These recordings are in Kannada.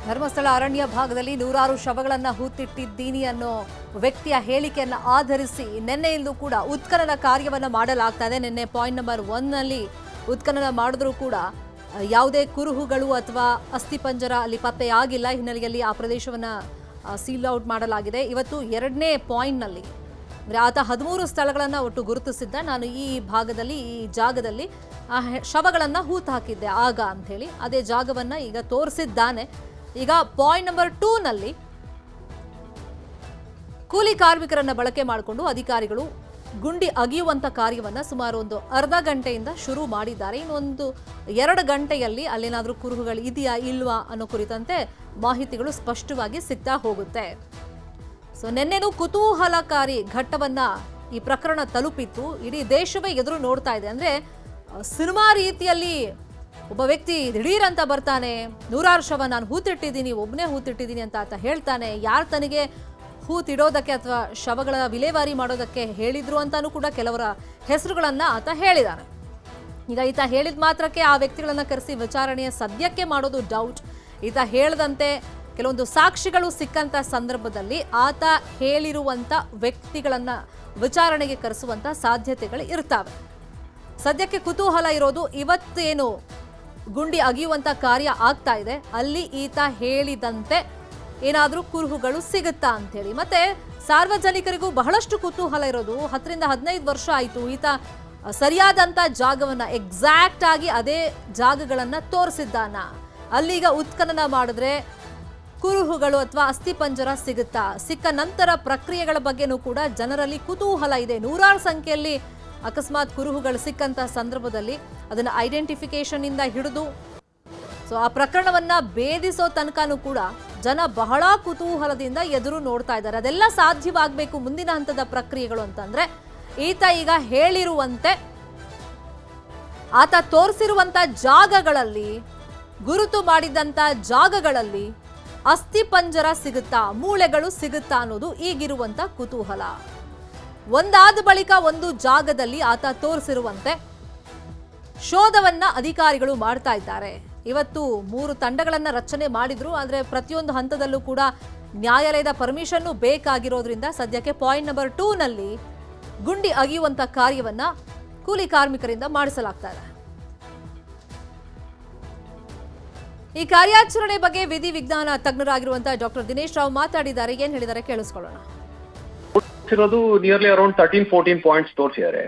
ಧರ್ಮಸ್ಥಳ ಅರಣ್ಯ ಭಾಗದಲ್ಲಿ ನೂರಾರು ಶವಗಳನ್ನು ಹೂತಿಟ್ಟಿದ್ದೀನಿ ಅನ್ನೋ ವ್ಯಕ್ತಿಯ ಹೇಳಿಕೆಯನ್ನು ಆಧರಿಸಿ ನಿನ್ನೆಯಿಂದಲೂ ಕೂಡ ಉತ್ಖನನ ಕಾರ್ಯವನ್ನು ಮಾಡಲಾಗ್ತಾ ಇದೆ. ನಿನ್ನೆ ಪಾಯಿಂಟ್ ನಂಬರ್ 1 ನಲ್ಲಿ ಉತ್ಖನನ ಮಾಡಿದ್ರೂ ಕೂಡ ಯಾವುದೇ ಕುರುಹುಗಳು ಅಥವಾ ಅಸ್ಥಿಪಂಜರ ಅಲ್ಲಿ ಪತ್ತೆಯಾಗಿಲ್ಲ. ಹಿನ್ನೆಲೆಯಲ್ಲಿ ಆ ಪ್ರದೇಶವನ್ನು ಸೀಲ್ ಔಟ್ ಮಾಡಲಾಗಿದೆ. ಇವತ್ತು 2ನೇ ಪಾಯಿಂಟ್ನಲ್ಲಿ ಆತ 13 ಸ್ಥಳಗಳನ್ನು ಒಟ್ಟು ಗುರುತಿಸಿದ್ದ. ನಾನು ಈ ಭಾಗದಲ್ಲಿ ಈ ಜಾಗದಲ್ಲಿ ಶವಗಳನ್ನು ಹೂತು ಹಾಕಿದ್ದೆ ಆಗ ಅಂಥೇಳಿ ಅದೇ ಜಾಗವನ್ನು ಈಗ ತೋರಿಸಿದ್ದಾನೆ. ಈಗ ಪಾಯಿಂಟ್ ನಂಬರ್ 2 ನಲ್ಲಿ ಕೂಲಿ ಕಾರ್ಮಿಕರನ್ನ ಬಳಕೆ ಮಾಡಿಕೊಂಡು ಅಧಿಕಾರಿಗಳು ಗುಂಡಿ ಅಗಿಯುವಂತ ಕಾರ್ಯವನ್ನ ಸುಮಾರು ಒಂದು ಅರ್ಧ ಗಂಟೆಯಿಂದ ಶುರು ಮಾಡಿದ್ದಾರೆ. ಇನ್ನೊಂದು 2 ಗಂಟೆಯಲ್ಲಿ ಅಲ್ಲೇನಾದ್ರೂ ಕುರುಹುಗಳು ಇದೆಯಾ ಇಲ್ವಾ ಅನ್ನೋ ಕುರಿತಂತೆ ಮಾಹಿತಿಗಳು ಸ್ಪಷ್ಟವಾಗಿ ಸಿಗ್ತಾ ಹೋಗುತ್ತೆ. ಸೊ ನಿನ್ನೆನೂ ಕುತೂಹಲಕಾರಿ ಘಟ್ಟವನ್ನ ಈ ಪ್ರಕರಣ ತಲುಪಿತ್ತು. ಇಡೀ ದೇಶವೇ ಎದುರು ನೋಡ್ತಾ ಇದೆ. ಅಂದ್ರೆ ಸಿನಿಮಾ ರೀತಿಯಲ್ಲಿ ಒಬ್ಬ ವ್ಯಕ್ತಿ ದಿಢೀರ್ ಅಂತ ಬರ್ತಾನೆ, ನೂರಾರು ಶವ ನಾನು ಹೂತಿಟ್ಟಿದ್ದೀನಿ, ಒಬ್ಬನೇ ಹೂತಿಟ್ಟಿದ್ದೀನಿ ಅಂತ ಆತ ಹೇಳ್ತಾನೆ. ಯಾರು ತನಗೆ ಹೂತಿಡೋದಕ್ಕೆ ಅಥವಾ ಶವಗಳ ವಿಲೇವಾರಿ ಮಾಡೋದಕ್ಕೆ ಹೇಳಿದ್ರು ಅಂತಾನೂ ಕೂಡ ಕೆಲವರ ಹೆಸರುಗಳನ್ನ ಆತ ಹೇಳಿದಾನೆ. ಈಗ ಈತ ಹೇಳಿದ ಮಾತ್ರಕ್ಕೆ ಆ ವ್ಯಕ್ತಿಗಳನ್ನ ಕರೆಸಿ ವಿಚಾರಣೆಯ ಸದ್ಯಕ್ಕೆ ಮಾಡೋದು ಡೌಟ್. ಈತ ಹೇಳದಂತೆ ಕೆಲವೊಂದು ಸಾಕ್ಷಿಗಳು ಸಿಕ್ಕಂತ ಸಂದರ್ಭದಲ್ಲಿ ಆತ ಹೇಳಿರುವಂತ ವ್ಯಕ್ತಿಗಳನ್ನ ವಿಚಾರಣೆಗೆ ಕರೆಸುವಂತ ಸಾಧ್ಯತೆಗಳು ಇರ್ತಾವೆ. ಸದ್ಯಕ್ಕೆ ಕುತೂಹಲ ಇರೋದು ಇವತ್ತೇನು ಗುಂಡಿ ಅಗಿಯುವಂತ ಕಾರ್ಯ ಆಗ್ತಾ ಇದೆ ಅಲ್ಲಿ ಈತ ಹೇಳಿದಂತೆ ಏನಾದರೂ ಕುರುಹುಗಳು ಸಿಗುತ್ತಾ ಅಂಥೇಳಿ. ಮತ್ತೆ ಸಾರ್ವಜನಿಕರಿಗೂ ಬಹಳಷ್ಟು ಕುತೂಹಲ ಇರೋದು 10 ರಿಂದ 15 ವರ್ಷ ಆಯಿತು ಈತ ಸರಿಯಾದಂಥ ಜಾಗವನ್ನು ಎಕ್ಸಾಕ್ಟ್ ಆಗಿ ಅದೇ ಜಾಗಗಳನ್ನು ತೋರಿಸಿದ್ದಾನ. ಅಲ್ಲೀಗ ಉತ್ಖನನ ಮಾಡಿದ್ರೆ ಕುರುಹುಗಳು ಅಥವಾ ಅಸ್ಥಿಪಂಜರ ಸಿಗುತ್ತಾ? ಸಿಕ್ಕ ನಂತರ ಪ್ರಕ್ರಿಯೆಗಳ ಬಗ್ಗೆನೂ ಕೂಡ ಜನರಲ್ಲಿ ಕುತೂಹಲ ಇದೆ. ನೂರಾರು ಸಂಖ್ಯೆಯಲ್ಲಿ ಅಕಸ್ಮಾತ್ ಕುರುಹುಗಳು ಸಿಕ್ಕಂತ ಸಂದರ್ಭದಲ್ಲಿ ಅದನ್ನು ಐಡೆಂಟಿಫಿಕೇಶನ್ ಇಂದ ಹಿಡಿದು ಸೊ ಆ ಪ್ರಕರಣವನ್ನ ಭೇದಿಸೋ ತನಕನೂ ಕೂಡ ಜನ ಬಹಳ ಕುತೂಹಲದಿಂದ ಎದುರು ನೋಡ್ತಾ ಇದ್ದಾರೆ. ಅದೆಲ್ಲ ಸಾಧ್ಯವಾಗಬೇಕು ಮುಂದಿನ ಹಂತದ ಪ್ರಕ್ರಿಯೆಗಳು ಅಂತಂದ್ರೆ ಈತ ಈಗ ಹೇಳಿರುವಂತೆ ಆತ ತೋರಿಸಿರುವಂತ ಜಾಗಗಳಲ್ಲಿ ಗುರುತು ಮಾಡಿದಂತ ಜಾಗಗಳಲ್ಲಿ ಅಸ್ಥಿಪಂಜರ ಸಿಗುತ್ತಾ, ಮೂಳೆಗಳು ಸಿಗುತ್ತಾ ಅನ್ನೋದು ಈಗಿರುವಂತ ಕುತೂಹಲ. ಒಂದಾದ ಬಳಿಕ ಒಂದು ಜಾಗದಲ್ಲಿ ಆತ ತೋರಿಸಿರುವಂತೆ ಶೋಧವನ್ನ ಅಧಿಕಾರಿಗಳು ಮಾಡ್ತಾ ಇದ್ದಾರೆ. ಇವತ್ತು 3 ತಂಡಗಳನ್ನ ರಚನೆ ಮಾಡಿದ್ರು. ಆದರೆ ಪ್ರತಿಯೊಂದು ಹಂತದಲ್ಲೂ ಕೂಡ ನ್ಯಾಯಾಲಯದ ಪರ್ಮಿಷನ್ ಬೇಕಾಗಿರೋದ್ರಿಂದ ಸದ್ಯಕ್ಕೆ ಪಾಯಿಂಟ್ ನಂಬರ್ 2 ನಲ್ಲಿ ಗುಂಡಿ ಅಗಿಯುವಂತ ಕಾರ್ಯವನ್ನ ಕೂಲಿ ಕಾರ್ಮಿಕರಿಂದ ಮಾಡಿಸಲಾಗ್ತಾ ಇದೆ. ಈ ಕಾರ್ಯಾಚರಣೆ ಬಗ್ಗೆ ವಿಧಿ ವಿಜ್ಞಾನ ತಜ್ಞರಾಗಿರುವಂತಹ ಡಾಕ್ಟರ್ ದಿನೇಶ್ ರಾವ್ ಮಾತಾಡಿದ್ದಾರೆ. ಏನ್ ಹೇಳಿದ್ದಾರೆ ಕೇಳಿಸ್ಕೊಳ್ಳೋಣ. ಇರೋದು ನಿಯರ್ಲಿ ಅರೌಂಡ್ 13-14 ಪಾಯಿಂಟ್ಸ್ ತೋರಿಸಿದ್ದಾರೆ.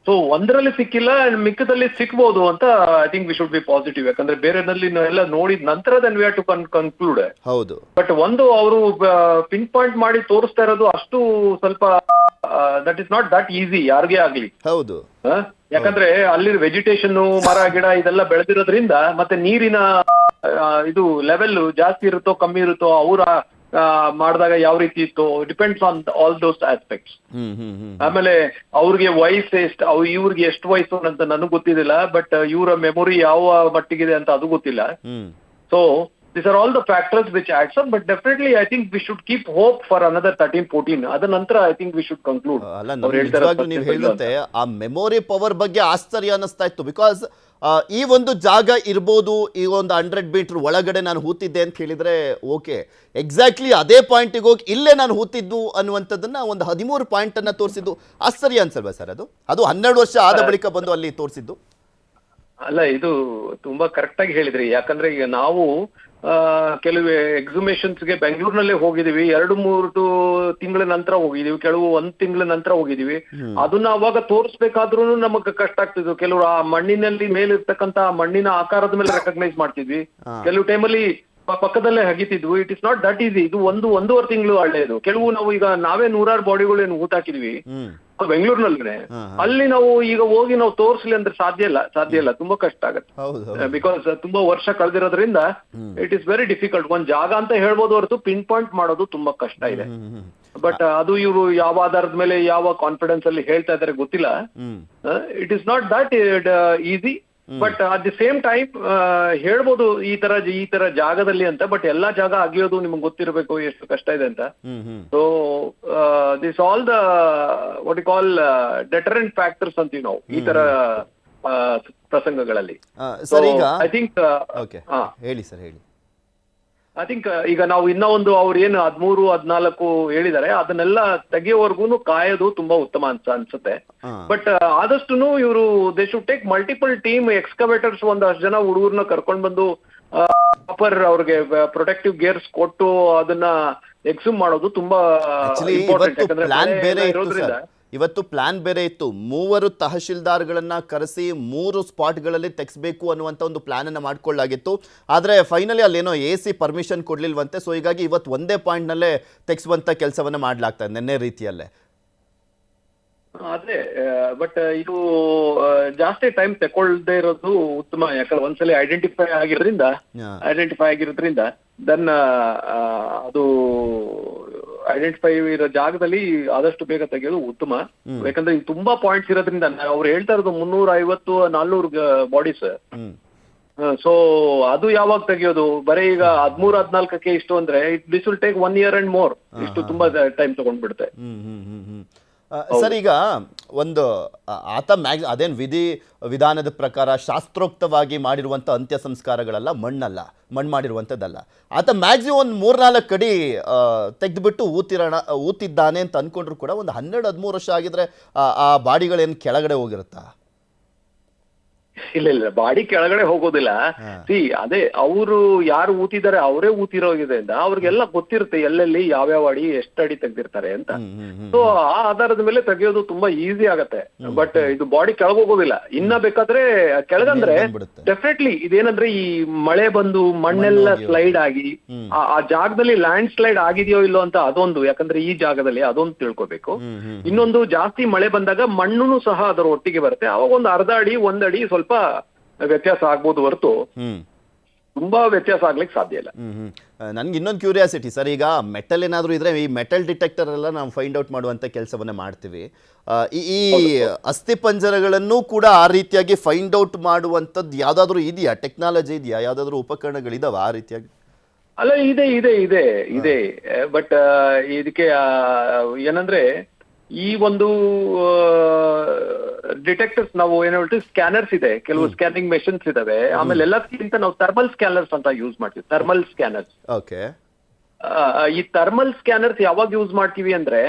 ಸೊ ಒಂದರಲ್ಲಿ ಸಿಕ್ಕಿಲ್ಲ, ಮಿಕ್ಕದಲ್ಲಿ ಸಿಕ್ಬಹುದು ಅಂತ I think we should be positive. ಯಾಕಂದ್ರೆ ಬೇರೆನಲ್ಲಿ ಎಲ್ಲ ನೋಡಿದ ನಂತರ then we have to conclude. ಹೌದು, ಬಟ್ ಒಂದು ಅವರು ಪಿನ್ ಪಾಯಿಂಟ್ ಮಾಡಿ ತೋರಿಸ್ತಾ ಇರೋದು ಅಷ್ಟು ಸ್ವಲ್ಪ that is not that easy ಯಾರಿಗೆ ಆಗ್ಲಿ. ಹೌದು, ಯಾಕಂದ್ರೆ ಅಲ್ಲಿ ವೆಜಿಟೇಷನ್, ಮರ ಗಿಡ ಇದೆಲ್ಲ ಬೆಳೆದಿರೋದ್ರಿಂದ ಮತ್ತೆ ನೀರಿನ ಇದು ಲೆವೆಲ್ ಜಾಸ್ತಿ ಇರುತ್ತೋ ಕಮ್ಮಿ ಇರುತ್ತೋ, ಅವರ ಮಾಡಿದಾಗ ಯಾವ ರೀತಿ ಇತ್ತು, depends on all those aspects. ಆಮೇಲೆ ಅವ್ರಿಗೆ ವಯಸ್ಸು ಎಷ್ಟು, ಇವ್ರಿಗೆ ಎಷ್ಟು ವಯಸ್ಸು ಅಂತ ನನಗೆ ಗೊತ್ತಿದ್ದಿಲ್ಲ. ಬಟ್ ಇವರ ಮೆಮೊರಿ ಯಾವ ಮಟ್ಟಿಗಿದೆ ಅಂತ ಅದು ಗೊತ್ತಿಲ್ಲ. So these are all the factors which adds up, but definitely I think we should keep hope for another 13-14. ಅದ ನಂತರ I think we should conclude. ನೀವು ಹೇಳಿದಂತೆ ಆ ಮೆಮೊರಿ ಪವರ್ ಬಗ್ಗೆ ಆಶ್ಚರ್ಯ ಅನ್ನಿಸ್ತಾ ಇತ್ತು. ಬಿಕಾಸ್ ಈ ಒಂದು ಜಾಗ ಇರ್ಬೋದು, ಈ ಒಂದು 100 ಮೀಟರ್ ಒಳಗಡೆ ನಾನು ಹೂತಿದ್ದೆ ಅಂತ ಹೇಳಿದ್ರೆ ಓಕೆ, ಎಕ್ಸಾಕ್ಟ್ಲಿ ಅದೇ ಪಾಯಿಂಟಿಗೆ ಹೋಗಿ ಇಲ್ಲೇ ನಾನು ಹೂತಿದ್ದು ಅನ್ನುವಂಥದ್ದನ್ನ ಒಂದು 13 ಪಾಯಿಂಟ್ ಅನ್ನ ತೋರಿಸಿದ್ದು ಆಶ್ಚರ್ಯ ಅನ್ಸಲ್ವಾ ಸರ್? ಅದು 12 ವರ್ಷ ಆದ ಬಳಿಕ ಬಂದು ಅಲ್ಲಿ ತೋರಿಸಿದ್ದು. ಅಲ್ಲ, ಇದು ತುಂಬಾ ಕರೆಕ್ಟ್ ಆಗಿ ಹೇಳಿದ್ರಿ. ಯಾಕಂದ್ರೆ ಈಗ ನಾವು ಕೆಲವು ಎಕ್ಸಿಬಿಷನ್ಸ್ಗೆ ಬೆಂಗಳೂರಿನಲ್ಲೇ ಹೋಗಿದೀವಿ, 2-3 ತಿಂಗಳ ನಂತರ ಹೋಗಿದೀವಿ, ಕೆಲವು 1 ತಿಂಗಳ ನಂತರ ಹೋಗಿದೀವಿ. ಅದನ್ನ ಅವಾಗ ತೋರಿಸ್ಬೇಕಾದ್ರೂ ನಮಗ್ ಕಷ್ಟ ಆಗ್ತಿದ್ವು. ಕೆಲವರು ಆ ಮಣ್ಣಿನಲ್ಲಿ ಮೇಲಿರ್ತಕ್ಕಂತ ಮಣ್ಣಿನ ಆಕಾರದ ಮೇಲೆ ರೆಕಗ್ನೈಸ್ ಮಾಡ್ತಿದ್ವಿ, ಕೆಲವು ಟೈಮಲ್ಲಿ ಪಕ್ಕದಲ್ಲೇ ಹಗಿತಿದ್ವು. It is not that easy. ಇದು 1-1.5 ತಿಂಗಳು ಹಳ್ಳೆದು. ಕೆಲವು ನಾವು ಈಗ ನಾವೇ ನೂರಾರು ಬಾಡಿಗಳೇನು ಹೂತಾಕಿದ್ವಿ ಬೆಂಗಳೂರಿನಲ್ಲೇ, ಅಲ್ಲಿ ನಾವು ಈಗ ಹೋಗಿ ನಾವು ತೋರಿಸ್ಲಿ ಅಂದ್ರೆ ಸಾಧ್ಯ ಇಲ್ಲ, ತುಂಬಾ ಕಷ್ಟ ಆಗತ್ತೆ. ಬಿಕಾಸ್ ತುಂಬಾ ವರ್ಷ ಕಳೆದಿರೋದ್ರಿಂದ ಇಟ್ ಇಸ್ ವೆರಿ ಡಿಫಿಕಲ್ಟ್. ಒಂದ್ ಜಾಗ ಅಂತ ಹೇಳ್ಬೋದು ಹೊರತು ಪಿನ್ ಪಾಯಿಂಟ್ ಮಾಡೋದು ತುಂಬಾ ಕಷ್ಟ ಇದೆ. ಬಟ್ ಅದು ಇವರು ಯಾವ ಆಧಾರದ ಮೇಲೆ ಯಾವ ಕಾನ್ಫಿಡೆನ್ಸ್ ಅಲ್ಲಿ ಹೇಳ್ತಾ ಇದಾರೆ ಗೊತ್ತಿಲ್ಲ. It is not that easy. But at the same time ಹೇಳ್ಬೋದು ಈ ತರ ಜಾಗದಲ್ಲಿ ಅಂತ. ಬಟ್ ಎಲ್ಲಾ ಜಾಗ ಅಗಿಯೋದು ನಿಮ್ಗೆ ಗೊತ್ತಿರಬೇಕು ಎಷ್ಟು ಕಷ್ಟ ಇದೆ ಅಂತ. So this all the what you call deterrent factors ಅಂತೀವಿ ನಾವು ಈ ತರ ಪ್ರಸಂಗಗಳಲ್ಲಿ. ಐ ಥಿಂಕ್ ಹೇಳಿ ಸರ್, ಹೇಳಿ. ಐ ಥಿಂಕ್ ಈಗ ನಾವು ಇನ್ನೂ ಒಂದು ಅವ್ರು ಏನು 13-14 ಹೇಳಿದ್ದಾರೆ ಅದನ್ನೆಲ್ಲ ತೆಗೆಯೋವರೆಗೂ ಕಾಯೋದು ತುಂಬಾ ಉತ್ತಮ ಅನ್ಸುತ್ತೆ. ಬಟ್ ಆದಷ್ಟು ಇವರು they should take multiple team excavators ಒಂದಷ್ಟು ಜನ ಹುಡುಗರನ್ನ ಕರ್ಕೊಂಡ್ ಬಂದು ಪ್ರಾಪರ್ ಅವ್ರಿಗೆ ಪ್ರೊಟೆಕ್ಟಿವ್ ಗೇರ್ಸ್ ಕೊಟ್ಟು ಅದನ್ನ ಎಕ್ಸ್ಯೂಮ್ ಮಾಡೋದು ತುಂಬಾ ಇಂಪಾರ್ಟೆಂಟ್. ಯಾಕಂದ್ರೆ ಇವತ್ತು ಪ್ಲಾನ್ ಬೇರೆ ಇತ್ತು. 3 ತಹಶೀಲ್ದಾರ್ಗಳನ್ನ ಕರೆಸಿ 3 ಸ್ಪಾಟ್ಗಳಲ್ಲಿ ತೆಗೆಸಬೇಕು ಅನ್ನುವಂಥ ಒಂದು ಪ್ಲಾನ್ ಅನ್ನ ಮಾಡ್ಕೊಳ್ಳಾಗಿತ್ತು. ಆದರೆ ಫೈನಲಿ ಅಲ್ಲೇನೋ AC ಪರ್ಮಿಷನ್ ಕೊಡ್ಲಿಲ್ವಂತೆ. ಸೊ ಹೀಗಾಗಿ ಇವತ್ತು ಒಂದೇ ಪಾಯಿಂಟ್ನಲ್ಲೇ ತೆಗೆಸುವಂಥ ಕೆಲಸವನ್ನ ಮಾಡ್ಲಾಗ್ತಾ ಇದೆ ನೆನ್ನೆ ರೀತಿಯಲ್ಲೇ. ಅದೇ ಬಟ್ ಇದು ಜಾಸ್ತಿ ಟೈಮ್ ತಗೊಳ್ದೇ ಇರೋದು ಉತ್ತಮ. ಯಾಕಂದ್ರೆ ಒಂದ್ಸಲಿ ಐಡೆಂಟಿಫೈ ಆಗಿರೋದ್ರಿಂದ ದೆನ್ ಅದು ಐಡೆಂಟಿಫೈ ಇರೋ ಜಾಗದಲ್ಲಿ ಆದಷ್ಟು ಬೇಗ ತೆಗೆಯೋದು ಉತ್ತಮ. ಯಾಕಂದ್ರೆ ಇದು ತುಂಬಾ ಪಾಯಿಂಟ್ಸ್ ಇರೋದ್ರಿಂದ ಅವ್ರು ಹೇಳ್ತಾ ಇರೋದು 350-400 ಬಾಡೀಸ್. ಸೊ ಅದು ಯಾವಾಗ ತೆಗೆಯೋದು? ಬರೀ ಈಗ 13-14ಕ್ಕೆ ಇಷ್ಟು ಅಂದ್ರೆ this will take 1 year and more. ಇಷ್ಟು ತುಂಬಾ ಟೈಮ್ ತಗೊಂಡ್ಬಿಡುತ್ತೆ. ಸರ್, ಈಗ ಒಂದು ಆತ ಅದೇನು ವಿಧಾನದ ಪ್ರಕಾರ ಶಾಸ್ತ್ರೋಕ್ತವಾಗಿ ಮಾಡಿರುವಂಥ ಅಂತ್ಯ ಸಂಸ್ಕಾರಗಳೆಲ್ಲ ಮಣ್ಣು ಮಾಡಿರುವಂಥದ್ದಲ್ಲ. ಆತ ಮ್ಯಾಕ್ಸಿಮಮ್ ಒಂದು 3-4 ಅಡಿ ತೆಗೆದುಬಿಟ್ಟು ಊತಿದ್ದಾನೆ ಅಂತ ಅಂದ್ಕೊಂಡ್ರು ಕೂಡ ಒಂದು 12-13 ವರ್ಷ ಆಗಿದ್ರೆ ಆ ಬಾಡಿಗಳೇನು ಕೆಳಗಡೆ ಹೋಗಿರುತ್ತಾ? ಇಲ್ಲ, ಬಾಡಿ ಕೆಳಗಡೆ ಹೋಗೋದಿಲ್ಲ. ಅದೇ ಅವರು ಯಾರು ಊತಿದ್ದಾರೆ ಅವರೇ ಊತಿರೋದ್ರಿಂದ ಅವ್ರಿಗೆಲ್ಲ ಗೊತ್ತಿರುತ್ತೆ ಎಲ್ಲೆಲ್ಲಿ ಯಾವ್ಯಾವ ಅಡಿ ಎಷ್ಟು ಅಡಿ ತೆಗ್ದಿರ್ತಾರೆ ಅಂತ. ಸೊ ಆ ಆಧಾರದ ಮೇಲೆ ತೆಗೆಯೋದು ತುಂಬಾ ಈಸಿ ಆಗತ್ತೆ. ಬಟ್ ಇದು ಬಾಡಿ ಕೆಳಗೆ ಹೋಗೋದಿಲ್ಲ. ಇನ್ನ ಬೇಕಾದ್ರೆ ಕೆಳಗಂದ್ರೆ ಡೆಫಿನೆಟ್ಲಿ ಇದೇನಂದ್ರೆ ಈ ಮಳೆ ಬಂದು ಮಣ್ಣೆಲ್ಲ ಸ್ಲೈಡ್ ಆಗಿ ಆ ಜಾಗದಲ್ಲಿ ಲ್ಯಾಂಡ್ ಸ್ಲೈಡ್ ಆಗಿದೆಯೋ ಇಲ್ಲೋ ಅಂತ ಅದೊಂದು. ಯಾಕಂದ್ರೆ ಈ ಜಾಗದಲ್ಲಿ ಅದೊಂದು ತಿಳ್ಕೊಬೇಕು. ಇನ್ನೊಂದು, ಜಾಸ್ತಿ ಮಳೆ ಬಂದಾಗ ಮಣ್ಣು ಸಹ ಅದರ ಒಟ್ಟಿಗೆ ಬರುತ್ತೆ. ಅವಾಗ ಒಂದು ಅರ್ಧ ಅಡಿ 1 ಅಡಿ ಸ್ವಲ್ಪ ವ್ಯತ್ಯಾಸ ಆಗ್ಬೋದು ಹೊರತು ತುಂಬಾ ವ್ಯತ್ಯಾಸ ಆಗ್ಲಿಕ್ಕೆ ಸಾಧ್ಯ ಇಲ್ಲ. ನನ್ಗೆ ಇನ್ನೊಂದು ಕ್ಯೂರಿಯಾಸಿಟಿ ಸರ್, ಈಗ ಮೆಟಲ್ ಏನಾದರೂ ಇದ್ರೆ ಈ ಮೆಟಲ್ ಡಿಟೆಕ್ಟರ್ ಎಲ್ಲ ನಾವು ಫೈಂಡ್ ಔಟ್ ಮಾಡುವಂಥ ಕೆಲಸವನ್ನ ಮಾಡ್ತೀವಿ. ಈ ಅಸ್ಥಿ ಪಂಜರಗಳನ್ನು ಕೂಡ ಆ ರೀತಿಯಾಗಿ ಫೈಂಡ್ ಔಟ್ ಮಾಡುವಂಥದ್ದು ಯಾವ್ದಾದ್ರು ಇದೆಯಾ? ಟೆಕ್ನಾಲಜಿ ಇದೆಯಾ? ಯಾವ್ದಾದ್ರು ಉಪಕರಣಗಳಿದಾವ ಆ ರೀತಿಯಾಗಿ? ಅಲ್ಲ, ಇದೆ. ಬಟ್ ಇದಕ್ಕೆ ಏನಂದ್ರೆ ಈ ಒಂದು ಡಿಟೆಕ್ಟರ್ಸ್ ನಾವು ಏನ್ ಹೇಳ್ತೀವಿ, ಸ್ಕ್ಯಾನರ್ಸ್ ಇದೆ, ಕೆಲವು ಸ್ಕ್ಯಾನಿಂಗ್ ಮೆಷಿನ್ಸ್ ಇದಾವೆ. ಆಮೇಲೆ ಎಲ್ಲದಕ್ಕಿಂತ ನಾವು ಥರ್ಮಲ್ ಸ್ಕ್ಯಾನರ್ಸ್ ಅಂತ ಯೂಸ್ ಮಾಡ್ತೀವಿ. Thermal scanners. ಓಕೆ. ಈ ಥರ್ಮಲ್ ಸ್ಕ್ಯಾನರ್ಸ್ ಯಾವಾಗ ಯೂಸ್ ಮಾಡ್ತೀವಿ ಅಂದ್ರೆ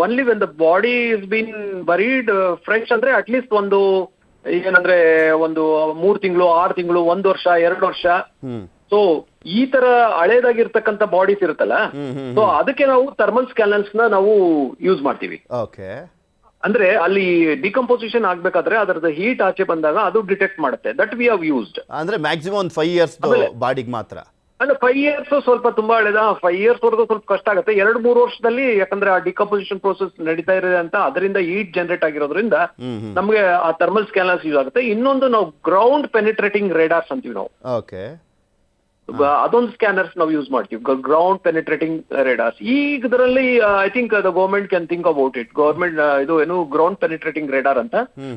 only when the body is been buried fresh. ಅಂದ್ರೆ ಅಟ್ಲೀಸ್ಟ್ ಒಂದು ಏನಂದ್ರೆ ಒಂದು 3 ತಿಂಗಳು, 6 ತಿಂಗಳು, 1 ವರ್ಷ, 2 ವರ್ಷ. ಸೊ ಈ ತರ ಹಳೇದಾಗಿರ್ತಕ್ಕಂಥ ಬಾಡೀಸ್ ಇರುತ್ತಲ್ಲ, ಸೊ ಅದಕ್ಕೆ ನಾವು ಥರ್ಮಲ್ ಸ್ಕ್ಯಾನರ್ಸ್ ನಾವು ಯೂಸ್ ಮಾಡ್ತೀವಿ. ಓಕೆ. ಅಂದ್ರೆ ಅಲ್ಲಿ ಡಿಕಂಪೋಸಿಷನ್ ಆಗ್ಬೇಕಾದ್ರೆ ಅದರದ ಹೀಟ್ ಆಚೆ ಬಂದಾಗ ಅದು ಡಿಟೆಕ್ಟ್ ಮಾಡುತ್ತೆ. That we have used. ಅಂದ್ರೆ ಮ್ಯಾಕ್ಸಿಮಮ್ ಒಂದು 5 years ಬಾಡಿಗೆ ಮಾತ್ರ. ಅಂದ್ರೆ 5 years ಸ್ವಲ್ಪ ತುಂಬಾ ಹಳೇದ. 5 years ವರೆಗೂ ಸ್ವಲ್ಪ ಕಷ್ಟ ಆಗುತ್ತೆ. 2-3 ವರ್ಷದಲ್ಲಿ ಯಾಕಂದ್ರೆ ಆ ಡಿಕಂಪೋಸಿಷನ್ ಪ್ರೋಸೆಸ್ ನಡೀತಾ ಇದೆ ಅಂತ ಅದರಿಂದ ಹೀಟ್ ಜನರೇಟ್ ಆಗಿರೋದ್ರಿಂದ ನಮ್ಗೆ ಆ ಥರ್ಮಲ್ ಸ್ಕ್ಯಾನರ್ಸ್ ಯೂಸ್ ಆಗುತ್ತೆ. ಇನ್ನೊಂದು ನಾವು ಗ್ರೌಂಡ್ ಪೆನಿಟ್ರೇಟಿಂಗ್ ರೇಡಾರ್ಸ್ ಅಂತೀವಿ ನಾವು. ಓಕೆ. ಅದೊಂದು ಸ್ಕ್ಯಾನರ್ಸ್ ನಾವು ಯೂಸ್ ಮಾಡ್ತೀವಿ, ಗ್ರೌಂಡ್ ಪೆನಿಟ್ರೇಟಿಂಗ್ ರೇಡಾರ್ಸ್. ಇದರಲ್ಲಿ I think the government can think about it. Government ಇದು ಏನು ಗ್ರೌಂಡ್ ಪೆನಿಟ್ರೇಟಿಂಗ್ ರೇಡಾರ್ ಅಂತ.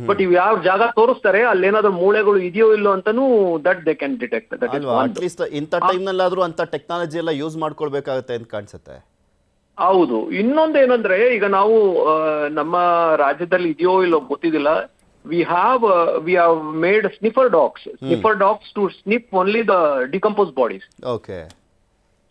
ಬಟ್ ಇವ್ ಯಾವ ಜಾಗ ತೋರಿಸ್ತಾರೆ ಅಲ್ಲಿ ಏನಾದ್ರು ಮೂಳೆಗಳು ಇದೆಯೋ ಇಲ್ಲೋ ಅಂತಾನು that they can detect. At least ಇಂಥ ಟೈಮ್ನಲ್ಲಾದ್ರೂ ಅಂತ ಟೆಕ್ನಾಲಜಿ ಎಲ್ಲ ಯೂಸ್ ಮಾಡ್ಕೊಳ್ಬೇಕಾಗತ್ತೆ ಅಂತ ಕಾಣಿಸುತ್ತೆ. ಹೌದು. ಇನ್ನೊಂದು ಏನಂದ್ರೆ ಈಗ ನಾವು ನಮ್ಮ ರಾಜ್ಯದಲ್ಲಿ ಇದೆಯೋ ಇಲ್ಲೋ ಗೊತ್ತಿದ್ದಿಲ್ಲ, we have made sniffer dogs to sniff only the decomposed bodies. Okay.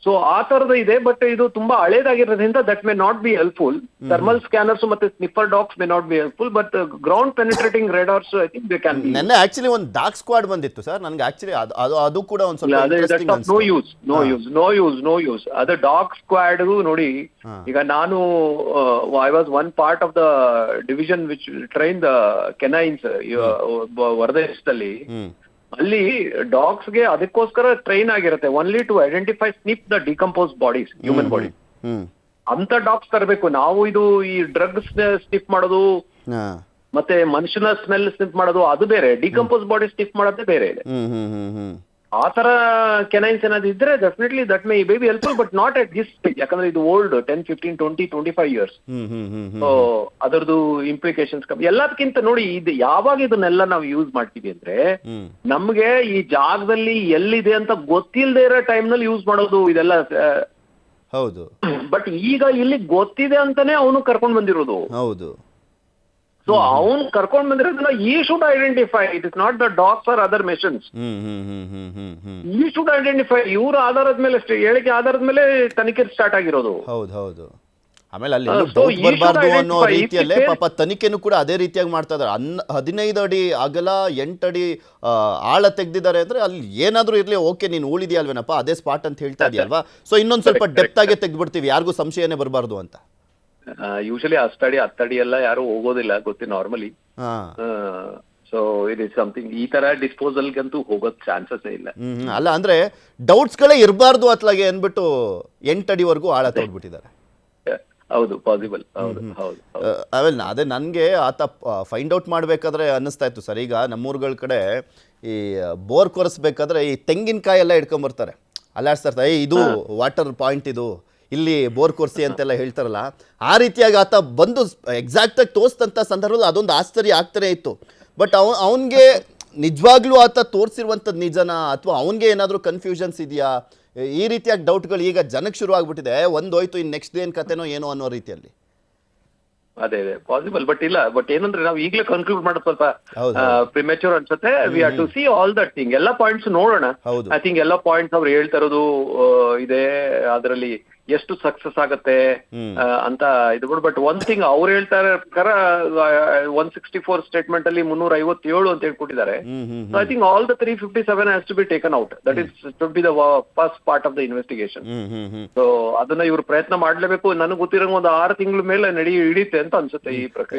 So ಆ ತರದ ಇದೆ. ಬಟ್ ಇದು ತುಂಬಾ ಹಳೇದಾಗಿರೋದ್ರಿಂದ that may not be helpful. Thermal scanners ಮತ್ತೆ sniffer dogs may not be helpful. But ground penetrating radars I think they can be. ನೆನ್ನೆ ಆಕ್ಚುಲಿ ಒಂದು ಡಾಗ್ ಸ್ಕ್ವಾಡ್ ಬಂದಿತ್ತು ಸರ್. ನನಗೆ ಆಕ್ಚುಲಿ ಅದು ಕೂಡ ಒಂದು ಸ್ವಲ್ಪ ಇಂಟ್ರೆಸ್ಟಿಂಗ್ ಅನ್ಸುತ್ತೆ. ನೋ ಯೂಸ್ ಅದು ಡಾಗ್ ಸ್ಕ್ವಾಡ್ ನೋಡಿ. ಈಗ ನಾನು I was one part of the division which train the canines ಹೊರದೇಶದಲ್ಲಿ. ಅಲ್ಲಿ ಡಾಗ್ಸ್ ಗೆ ಅದಕ್ಕೋಸ್ಕರ ಟ್ರೈನ್ ಆಗಿರುತ್ತೆ, only to identify sniff the decompose bodies, human body. ಅಂತ ಡಾಗ್ಸ್ ತರಬೇಕು ನಾವು. ಇದು ಈ ಡ್ರಗ್ಸ್ ಸ್ನಿಪ್ ಮಾಡೋದು ಮತ್ತೆ ಮನುಷ್ಯನ ಸ್ಮೆಲ್ ಸ್ನಿಪ್ ಮಾಡೋದು ಅದು ಬೇರೆ, ಡಿಕಂಪೋಸ್ ಬಾಡಿ ಸ್ನಿಪ್ ಮಾಡೋದೇ ಬೇರೆ ಇದೆ. ಆ ತರ ಕೆನೈನ್ಸ್ ಏನಾದ್ರು ಇದ್ರೆ definitely that may be helpful, but not at this stage. ಯಾಕಂದ್ರೆ ಇದು ಓಲ್ಡ್ 10, 15, 20, 25 years. ಸೊ ಅದರದ್ದು ಇಂಪ್ಲಿಕೇಶನ್ಸ್ ಕಮ್ಮಿ. ಎಲ್ಲದಕ್ಕಿಂತ ನೋಡಿ, ಇದು ಯಾವಾಗ ಇದನ್ನೆಲ್ಲ ನಾವು ಯೂಸ್ ಮಾಡ್ತೀವಿ ಅಂದ್ರೆ ನಮ್ಗೆ ಈ ಜಾಗದಲ್ಲಿ ಎಲ್ಲಿದೆ ಅಂತ ಗೊತ್ತಿಲ್ಲದೆ ಇರೋ ಟೈಮ್ ನಲ್ಲಿ ಯೂಸ್ ಮಾಡೋದು ಇದೆಲ್ಲ. ಹೌದು. ಬಟ್ ಈಗ ಇಲ್ಲಿ ಗೊತ್ತಿದೆ ಅಂತಾನೆ ಅವನು ಕರ್ಕೊಂಡ್ ಬಂದಿರೋದು. ಹೌದು. ಸೊ ಅವ್ನ್ ಕರ್ಕೊಂಡ್ ಬಂದಿರೋದನ್ನ we should identify, it is not the dogs or other machines. We should identify, ಇವ್ರ ಆಧಾರದ ಮೇಲೆ ಹೇಳಿಕೆ ಆಧಾರದ ಮೇಲೆ ತನಿಖೆ ಸ್ಟಾರ್ಟ್ ಆಗಿರೋದು. ಹೌದು. ಆಮೇಲೆ ಅಲ್ಲಿ ಬರಬಾರ್ದು ಅನ್ನೋ ರೀತಿಯಲ್ಲೇ ಪಾಪ ತನಿಖೆನೂ ಕೂಡ ಅದೇ ರೀತಿಯಾಗಿ ಮಾಡ್ತಾ ಇದಾರೆ. 15 ಅಡಿ ಅಗಲ 8 ಅಡಿ ಆಳ ತೆಗ್ದಿದ್ದಾರೆ ಅಂದ್ರೆ ಅಲ್ಲಿ ಏನಾದ್ರೂ ಇರ್ಲಿ, ಓಕೆ ನೀನು ಉಳಿದ್ಯಲ್ವೇನಪ್ಪ ಅದೇ ಸ್ಪಾಟ್ ಅಂತ ಹೇಳ್ತಾ ಇದೆಯಲ್ವಾ. ಸೊ ಇನ್ನೊಂದ್ ಸ್ವಲ್ಪ ಡೆಪ್ತ್ ಆಗೇ ತೆಗ್ದ್ಬಿಡ್ತೀವಿ, ಯಾರಿಗೂ ಸಂಶಯನೇ ಬರಬಾರ್ದು ಅಂತ. ಯೂಶಲಿ 10 ಅಡಿ ಎಲ್ಲ ಯಾರು ಹೋಗೋದಿಲ್ಲ ಗೊತ್ತಿ normally. So it is something, ಈ ತರ ಡಿಸ್ಪೋಸಲ್ಗಂತೂ ಹೋಗೋದ್ ಚಾನ್ಸಸ್ ಇಲ್ಲ. ಅಲ್ಲ ಅಂದ್ರೆ ಡೌಟ್ಸ್ ಗಳೇ ಇರಬಾರ್ದು ಅತ್ಲಾಗೆ ಅಂದ್ಬಿಟ್ಟು 8 ಅಡಿವರೆಗೂ ಆಳ ತೆಗ್ದ್ಬಿಟ್ಟಿದ್ದಾರೆ. ಹೌದು, ಪಾಸಿಬಲ್. ಹೌದು. ಆಮೇಲೆ ಅದೇ ನನಗೆ ಆತ ಫೈಂಡ್ ಔಟ್ ಮಾಡಬೇಕಾದ್ರೆ ಅನ್ನಿಸ್ತಾ ಇತ್ತು ಸರ್. ಈಗ ನಮ್ಮೂರುಗಳ ಕಡೆ ಈ ಬೋರ್ ಕೊರೆಸ್ಬೇಕಾದ್ರೆ ಈ ತೆಂಗಿನಕಾಯಿ ಎಲ್ಲ ಇಟ್ಕೊಂಬರ್ತಾರೆ, ಅಲ್ಲಾಡ್ಸ್ತಾ ಇರ್ತಾರೆ, ಇದು ವಾಟರ್ ಪಾಯಿಂಟ್, ಇದು ಇಲ್ಲಿ ಬೋರ್ ಕೊರ್ಸಿ ಅಂತೆಲ್ಲ ಹೇಳ್ತಾರಲ್ಲ. ಆ ರೀತಿಯಾಗಿ ಆತ ಬಂದು ಎಕ್ಸಾಕ್ಟಾಗಿ ತೋರಿಸಿದಂಥ ಸಂದರ್ಭದಲ್ಲಿ ಅದೊಂದು ಆಶ್ಚರ್ಯ ಆಗ್ತಾನೆ ಇತ್ತು. ಬಟ್ ಅವನಿಗೆ ನಿಜವಾಗ್ಲೂ ಆತ ತೋರಿಸಿರುವಂಥದ್ದು ನಿಜನಾ ಅಥವಾ ಅವನಿಗೆ ಏನಾದರೂ ಕನ್ಫ್ಯೂಷನ್ಸ್ ಇದೆಯಾ, ಈ ರೀತಿಯಾಗಿ ಡೌಟ್ಗಳು ಈಗ ಜನಕ್ಕೆ ಶುರು ಆಗ್ಬಿಟ್ಟಿದೆ. ಹೋಯ್ತು ಇನ್ನು ನೆಕ್ಸ್ಟ್ ಏನು ಕತೆನೋ ಏನೋ ಅನ್ನೋ ರೀತಿಯಲ್ಲಿ. ಅದೇ ಪಾಸಿಬಲ್, ಬಟ್ ಇಲ್ಲ. ಬಟ್ ಏನಂದ್ರೆ ನಾವು ಈಗಲೇ ಕನ್ಕ್ಲೂಡ್ ಮಾಡೋದು ಸ್ವಲ್ಪ ಪ್ರಿಮೆಚೂರ್ ಅನ್ಸುತ್ತೆ. We have to see all that thing, ಎಲ್ಲ ಪಾಯಿಂಟ್ಸ್ ನೋಡೋಣ. ಐ ಥಿಂಕ್ ಎಲ್ಲ ಪಾಯಿಂಟ್ಸ್ ಅವ್ರು ಹೇಳ್ತಾ ಇರೋದು ಇದೆ, ಅದರಲ್ಲಿ ಎಷ್ಟು ಸಕ್ಸಸ್ ಆಗತ್ತೆ ಅಂತ ಇದು. ಬಟ್ ಒನ್ ಥಿಂಗ್ ಅವ್ರು ಹೇಳ್ತಾರೆ ಪ್ರಕಾರ 164 ಸ್ಟೇಟ್ಮೆಂಟ್ ಅಲ್ಲಿ 357 ಅಂತ ಹೇಳ್ಕೊಟ್ಟಿದ್ದಾರೆ. So I think all the 357 has to be taken out. That is to be the first part of the investigation. So ಅದನ್ನ ಇವ್ರು ಪ್ರಯತ್ನ ಮಾಡ್ಲೇಬೇಕು. ನನಗೆ ಗೊತ್ತಿರೋ ಒಂದು 6 ತಿಂಗಳ ಮೇಲೆ ಹಿಡಿಯುತ್ತೆ ಅಂತ ಅನ್ಸುತ್ತೆ ಈ ಪ್ರಕ್ರಿಯೆ.